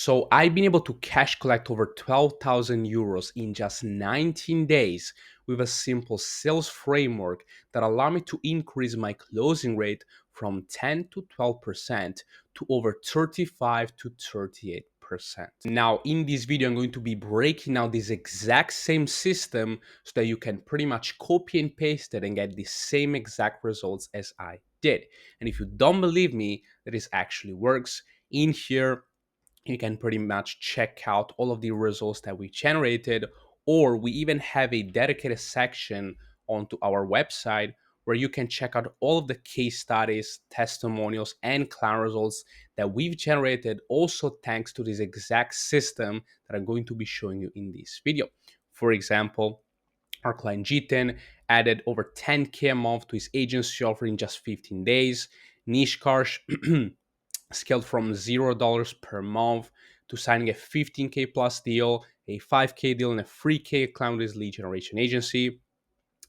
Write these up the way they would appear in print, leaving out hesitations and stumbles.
So I've been able to cash collect over 12,000 euros in just 19 days with a simple sales framework that allowed me to increase my closing rate from 10 to 12% to over 35 to 38%. Now, in this video, I'm going to be breaking out this exact same system so that you can pretty much copy and paste it and get the same exact results as I did. And if you don't believe me that this actually works, in here, you can pretty much check out all of the results that we generated, or we even have a dedicated section onto our website where you can check out all of the case studies, testimonials, and client results that we've generated, also thanks to this exact system that I'm going to be showing you in this video. For example, our client Jiten added over 10K a month to his agency offer in just 15 days. Nishkarsh scaled from $0 per month to signing a 15K plus deal, a 5K deal, and a 3K client with his lead generation agency.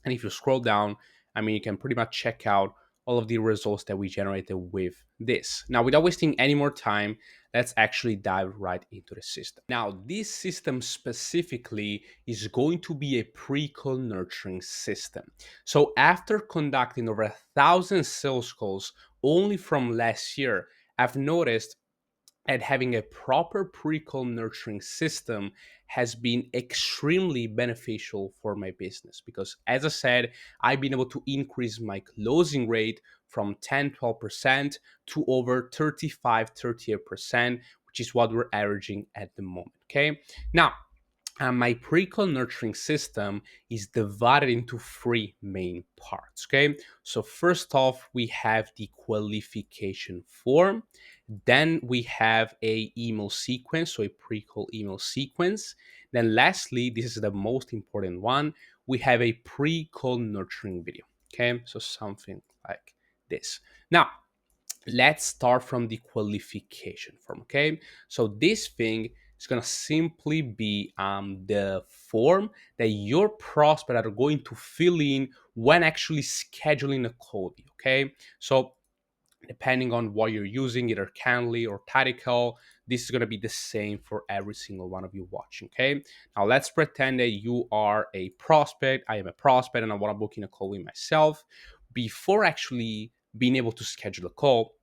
And if you scroll down, I mean, you can pretty much check out all of the results that we generated with this. Now, without wasting any more time, let's actually dive right into the system. Now, this system specifically is going to be a pre-call nurturing system. So after conducting over 1,000 sales calls only from last year, I've noticed and having a proper pre-call nurturing system has been extremely beneficial for my business because, as I said, I've been able to increase my closing rate from 10-12% to over 35-38%, which is what we're averaging at the moment. Okay, now my pre-call nurturing system is divided into three main parts. Okay, so first off, we have the qualification form. Then we have a email sequence, so a pre-call email sequence. Then lastly, this is the most important one, we have a pre-call nurturing video. Okay, so something like this. Now, let's start from the qualification form. Okay, so this thing is going to simply be the form that your prospect are going to fill in when actually scheduling a call with you. Okay, so depending on what you're using, either Calendly or Tidycal, this is going to be the same for every single one of you watching. Okay, now let's pretend that you are a prospect, I am a prospect, and I want to book in a call with myself. Before actually being able to schedule a call,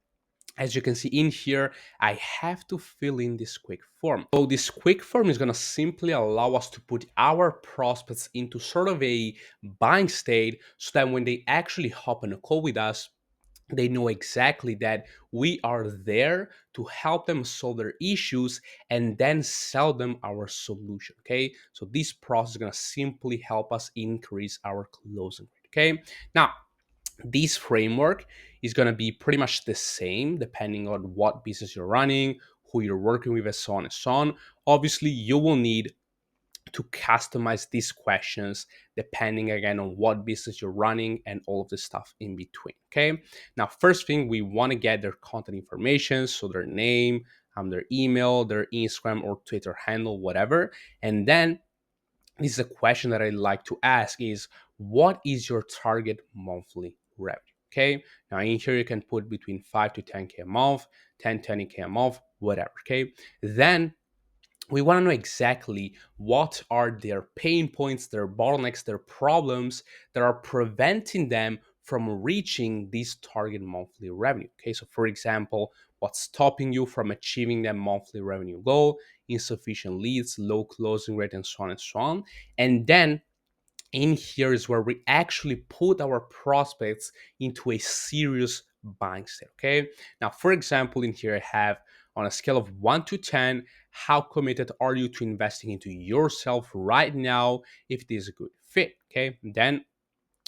as you can see in here, I have to fill in this quick form. So this quick form is going to simply allow us to put our prospects into sort of a buying state so that when they actually hop on a call with us, they know exactly that we are there to help them solve their issues and then sell them our solution. Okay, so this process is going to simply help us increase our closing rate. Okay, now this framework is going to be pretty much the same depending on what business you're running, who you're working with, and so on and so on. Obviously, you will need to customize these questions depending again on what business you're running and all of the stuff in between. Okay, now first thing, we want to get their contact information, so their name, their email, their Instagram or Twitter handle, whatever. And then this is a question that I like to ask is, what is your target monthly revenue? Okay, now in here you can put between 5 to 10K a month, 20K a month, whatever. Okay, then we want to know exactly what are their pain points, their bottlenecks, their problems that are preventing them from reaching this target monthly revenue. Okay, so for example, what's stopping you from achieving that monthly revenue goal? Insufficient leads, low closing rate, and so on and so on. And then in here is where we actually put our prospects into a serious buying state. Okay, now for example, in here I have, on a scale of 1 to 10, how committed are you to investing into yourself right now if it is a good fit? Okay, and then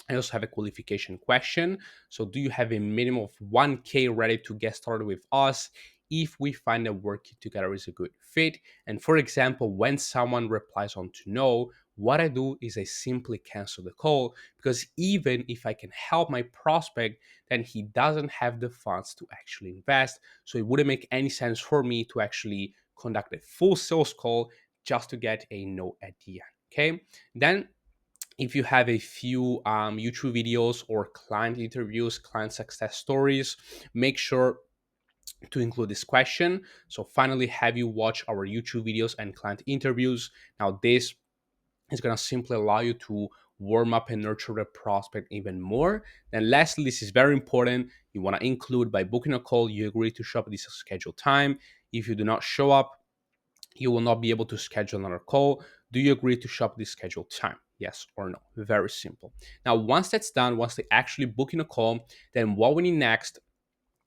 I also have a qualification question. So do you have a minimum of 1K ready to get started with us if we find that working together is a good fit? And for example, when someone replies on to no, what I do is I simply cancel the call, because even if I can help my prospect, then he doesn't have the funds to actually invest. So it wouldn't make any sense for me to actually conduct a full sales call just to get a no at the end. Okay, then if you have a few YouTube videos or client interviews, client success stories, make sure to include this question. So finally, have you watched our YouTube videos and client interviews? Now this is going to simply allow you to warm up and nurture the prospect even more. Then lastly, this is very important, you want to include by booking a call, you agree to show up at this scheduled time. If you do not show up, you will not be able to schedule another call. Do you agree to show up this scheduled time? Yes or no? Very simple. Now, once that's done, once they actually book in a call, then what we need next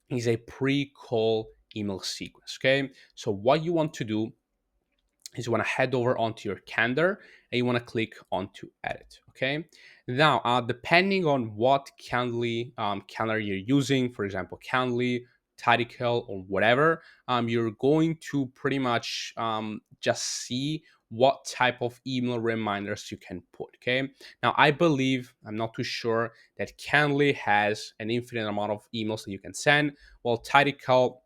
is a pre-call email sequence. Okay. So what you want to do is you want to head over onto your calendar and you want to click onto edit. Okay. Now, depending on what calendar you're using, for example, Calendly, Tidycal, or whatever, you're going to pretty much just see what type of email reminders you can put. Okay. Now, I believe, I'm not too sure, that Calendly has an infinite amount of emails that you can send, while Tidycal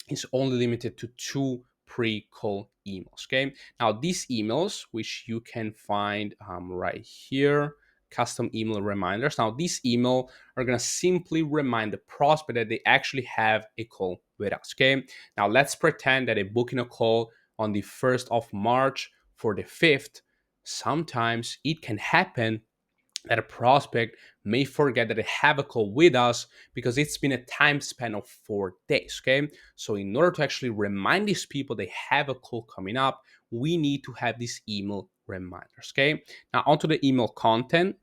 is only limited to two pre-call emails. Okay. Now these emails, which you can find right here, custom email reminders. Now these email are gonna simply remind the prospect that they actually have a call with us. Okay. Now let's pretend that they're booking a call on the 1st of March for the 5th. Sometimes it can happen that a prospect may forget that they have a call with us because it's been a time span of 4 days. Okay. So, in order to actually remind these people they have a call coming up, we need to have these email reminders. Okay. Now, onto the email content.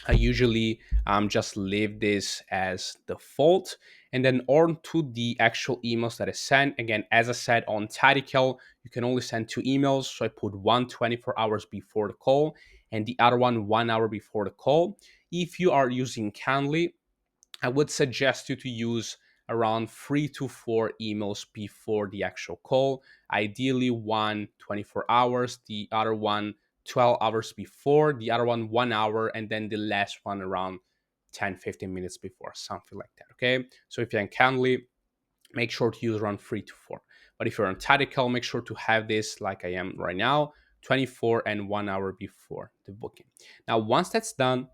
I usually just leave this as default. And then on to the actual emails that I send. Again, as I said on Tidycal, you can only send two emails. So I put one 24 hours before the call and the other one hour before the call. If you are using Calendly, I would suggest you to use around 3 to 4 emails before the actual call. Ideally, one 24 hours, the other one 12 hours before, the other one hour, and then the last one around 10-15 minutes before, something like that. Okay. So if you're in Calendly, make sure to use around 3 to 4. But if you're on Tidycal, make sure to have this like I am right now, 24 and 1 hour before the booking. Now, once that's done,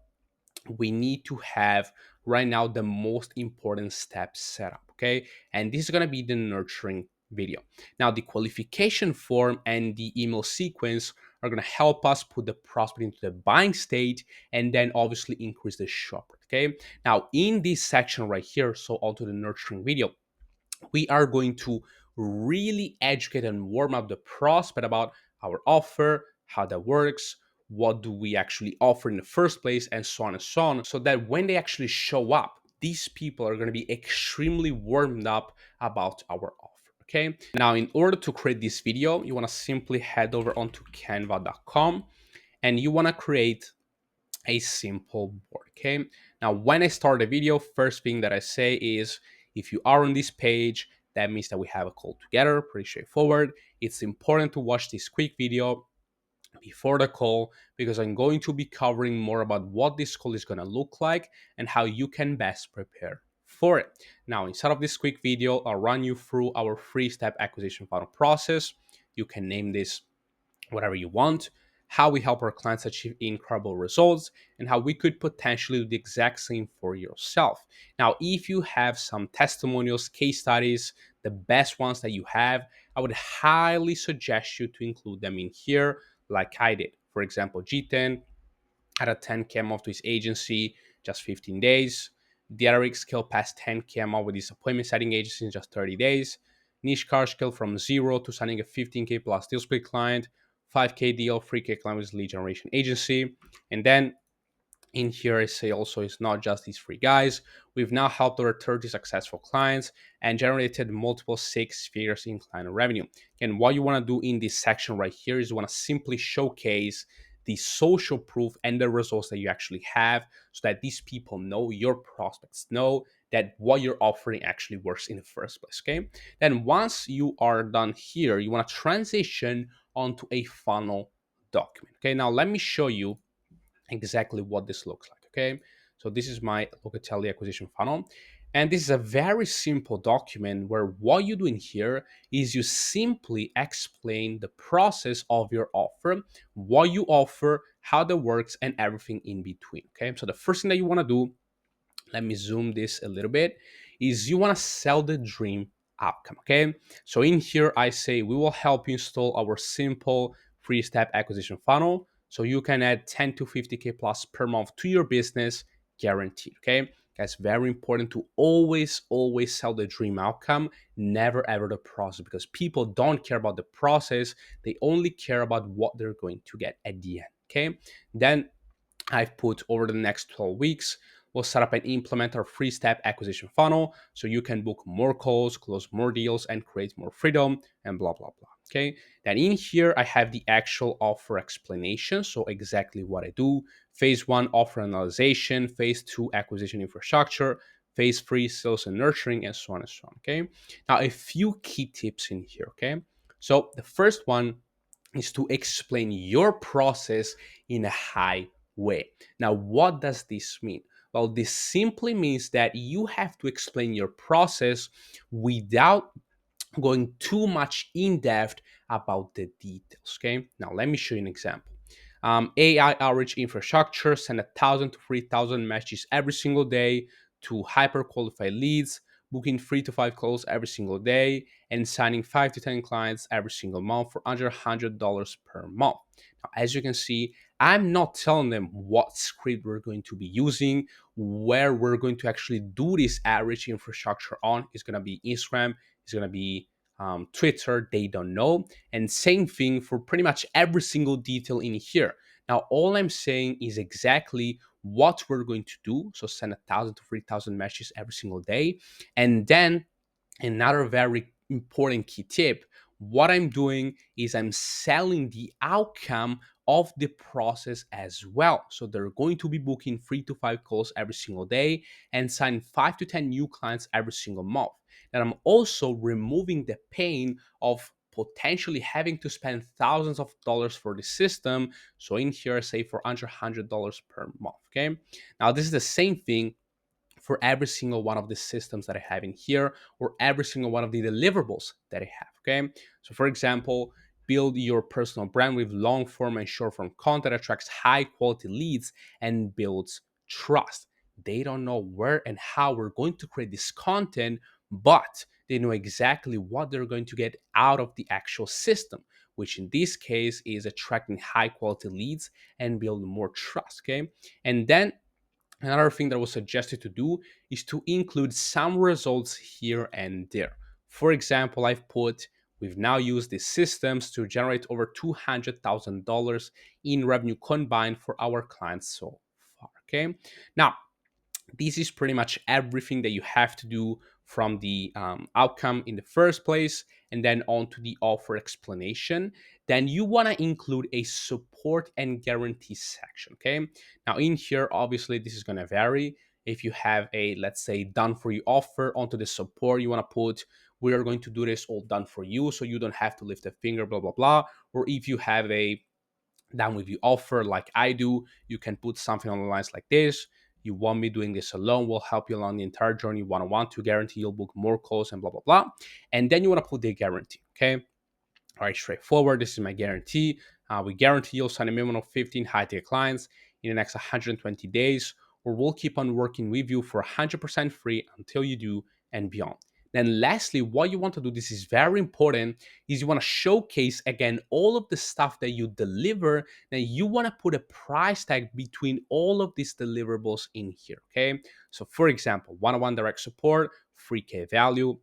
we need to have right now the most important step set up. Okay. And this is going to be the nurturing video. Now, the qualification form and the email sequence are going to help us put the prospect into the buying state and then obviously increase the shopper. Okay. Now, in this section right here, so onto the nurturing video, we are going to really educate and warm up the prospect about our offer, how that works, what do we actually offer in the first place, and so on, so that when they actually show up, these people are going to be extremely warmed up about our offer. Okay. Now, in order to create this video, you want to simply head over onto canva.com and you want to create a simple board. Okay. Now, when I start the video, first thing that I say is if you are on this page, that means that we have a call together. Pretty straightforward. It's important to watch this quick video before the call because I'm going to be covering more about what this call is going to look like and how you can best prepare for it. Now, inside of this quick video, I'll run you through our 3-step acquisition funnel process. You can name this whatever you want, how we help our clients achieve incredible results, and how we could potentially do the exact same for yourself. Now, if you have some testimonials, case studies, the best ones that you have, I would highly suggest you to include them in here, like I did. For example, G10 had a 10K off to his agency just 15 days. Derek scaled past 10K off with his appointment setting agency in just 30 days. Nishkar scaled from zero to signing a 15K plus deal split client, 5K deal, 3K client with his lead generation agency. And then in here, I say also it's not just these three guys. We've now helped over 30 successful clients and generated multiple 6 figures in client revenue. And what you want to do in this section right here is you want to simply showcase the social proof and the results that you actually have so that these people know, your prospects know, that what you're offering actually works in the first place. Okay. Then once you are done here, you want to transition onto a funnel document. Okay. Now let me show you exactly what this looks like. Okay, so this is my Locatelli acquisition funnel, and this is a very simple document where what you do in here is you simply explain the process of your offer, what you offer, how that works, and everything in between. Okay, so the first thing that you want to do, let me zoom this a little bit, is you want to sell the dream outcome. Okay, so in here I say we will help you install our simple three-step acquisition funnel so you can add 10 to 50K plus per month to your business, guaranteed. Okay, that's very important to always sell the dream outcome, never ever the process, because people don't care about the process, they only care about what they're going to get at the end. Okay, then I've put over the next 12 weeks, we'll set up and implement our three step acquisition funnel so you can book more calls, close more deals, and create more freedom, and blah, blah, blah. Okay. Then in here, I have the actual offer explanation. So, exactly what I do. Phase one, offer analyzation. Phase two, acquisition infrastructure. Phase three, sales and nurturing, and so on and so on. Okay. Now, a few key tips in here. Okay. So, the first one is to explain your process in a high way. Now, what does this mean? Well, this simply means that you have to explain your process without going too much in depth about the details. Okay, now let me show you an example. AI outreach infrastructure send 1,000 to 3,000 messages every single day to hyper qualified leads, booking 3 to 5 calls every single day, and signing 5 to 10 clients every single month for under $100 per month. Now, as you can see, I'm not telling them what script we're going to be using, where we're going to actually do this outreach infrastructure on. It's going to be Instagram, it's going to be Twitter, they don't know. And same thing for pretty much every single detail in here. Now, all I'm saying is exactly what we're going to do. So send 1,000 to 3,000 messages every single day. And then another very important key tip, what I'm doing is I'm selling the outcome of the process as well. So they're going to be booking 3 to 5 calls every single day and sign 5 to 10 new clients every single month. And I'm also removing the pain of potentially having to spend thousands of dollars for the system. So in here, say for under $100 per month. Okay. Now, this is the same thing for every single one of the systems that I have in here, or every single one of the deliverables that I have. Okay. So, for example, build your personal brand with long form and short form content that attracts high quality leads and builds trust. They don't know where and how we're going to create this content, but they know exactly what they're going to get out of the actual system, which in this case is attracting high quality leads and building more trust. Okay. And then another thing that was suggested to do is to include some results here and there. For example, we've now used these systems to generate over $200,000 in revenue combined for our clients so far. Okay. Now, this is pretty much everything that you have to do from the outcome in the first place, and then on to the offer explanation. Then you want to include a support and guarantee section. Okay, now in here obviously this is going to vary. If you have a, let's say, done for you offer, onto the support you want to put, we are going to do this all done for you so you don't have to lift a finger, blah blah blah. Or if you have a done with you offer like I do, you can put something on the lines like this: you want me doing this alone, we'll help you along the entire journey one-on-one to guarantee you'll book more calls and blah blah blah. And then you want to put the guarantee. Okay, all right, straightforward. This is my guarantee. We guarantee you'll sign a minimum of 15 high ticket clients in the next 120 days, or we'll keep on working with you for 100% free until you do and beyond. Then, lastly, what you want to do, this is very important, is you want to showcase again all of the stuff that you deliver. Then you want to put a price tag between all of these deliverables in here. Okay, so for example, one-on-one direct support, 3K value,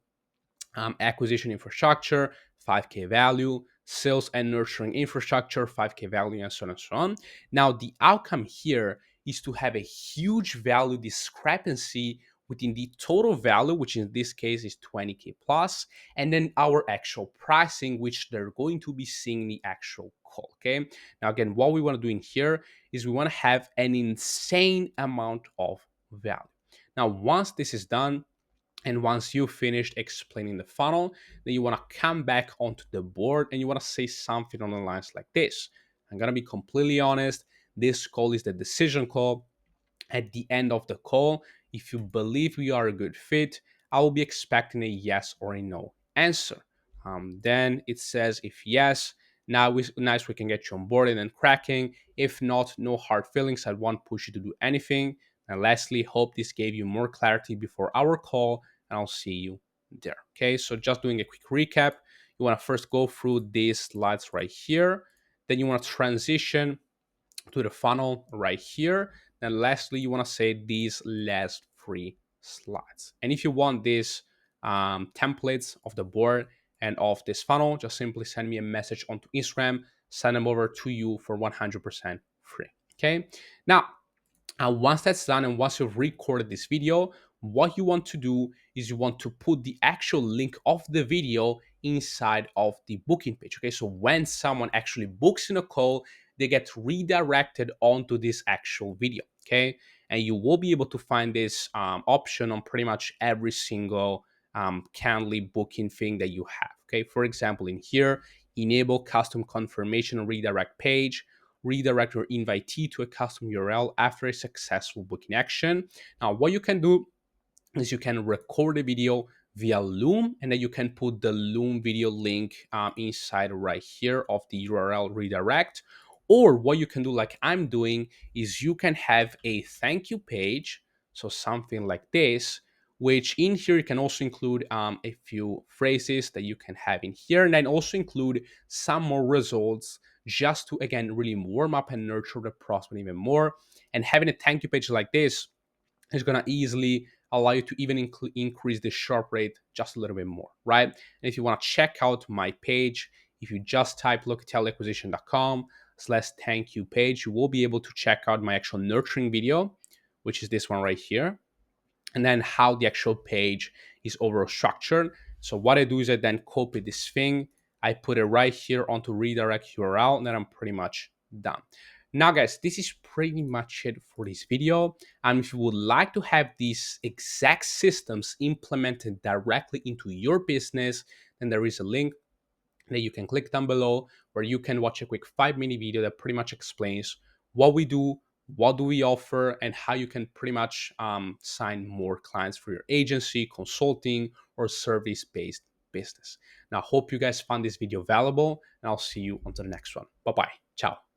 acquisition infrastructure, 5K value, sales and nurturing infrastructure, 5K value, and so on and so on. Now, the outcome here is to have a huge value discrepancy within the total value, which in this case is 20K plus, and then our actual pricing, which they're going to be seeing the actual call. Okay. Now, again, what we want to do in here is we want to have an insane amount of value. Now, once this is done, and once you finished explaining the funnel, then you want to come back onto the board and you want to say something on the lines like this. I'm going to be completely honest. This call is the decision call. At the end of the call, if you believe we are a good fit, I will be expecting a yes or a no answer. Then it says if yes, nice, we can get you on board and then cracking. If not, no hard feelings. I won't push you to do anything. And lastly, hope this gave you more clarity before our call, and I'll see you there. Okay, so just doing a quick recap, you want to first go through these slides right here, then you want to transition to the funnel right here. Then lastly, you want to say these last three slides. And if you want these templates of the board and of this funnel, just simply send me a message onto Instagram, send them over to you for 100% free. Okay. Now, once that's done and once you've recorded this video, what you want to do is you want to put the actual link of the video inside of the booking page. Okay, so when someone actually books in a call, they get redirected onto this actual video. Okay, and you will be able to find this option on pretty much every single Calendly booking thing that you have. Okay, for example, in here, enable custom confirmation redirect page, redirect your invitee to a custom URL after a successful booking action. Now, what you can do is you can record a video via Loom, and then you can put the Loom video link inside right here of the URL redirect. Or what you can do, like I'm doing, is you can have a thank you page, so something like this, which in here you can also include a few phrases that you can have in here, and then also include some more results just to, again, really warm up and nurture the prospect even more. And having a thank you page like this is going to easily allow you to even increase the sharp rate just a little bit more, right? And if you want to check out my page, if you just type locatelacquisition.com/ thank you page, you will be able to check out my actual nurturing video, which is this one right here, and then how the actual page is overall structured. So what I do is I then copy this thing, I put it right here onto redirect URL, and then I'm pretty much done. Now, guys, this is pretty much it for this video. And if you would like to have these exact systems implemented directly into your business, then there is a link that you can click down below where you can watch a quick 5-minute video that pretty much explains what we do, what do we offer, and how you can pretty much sign more clients for your agency, consulting, or service-based business. Now, I hope you guys found this video valuable, and I'll see you on to the next one. Bye-bye. Ciao.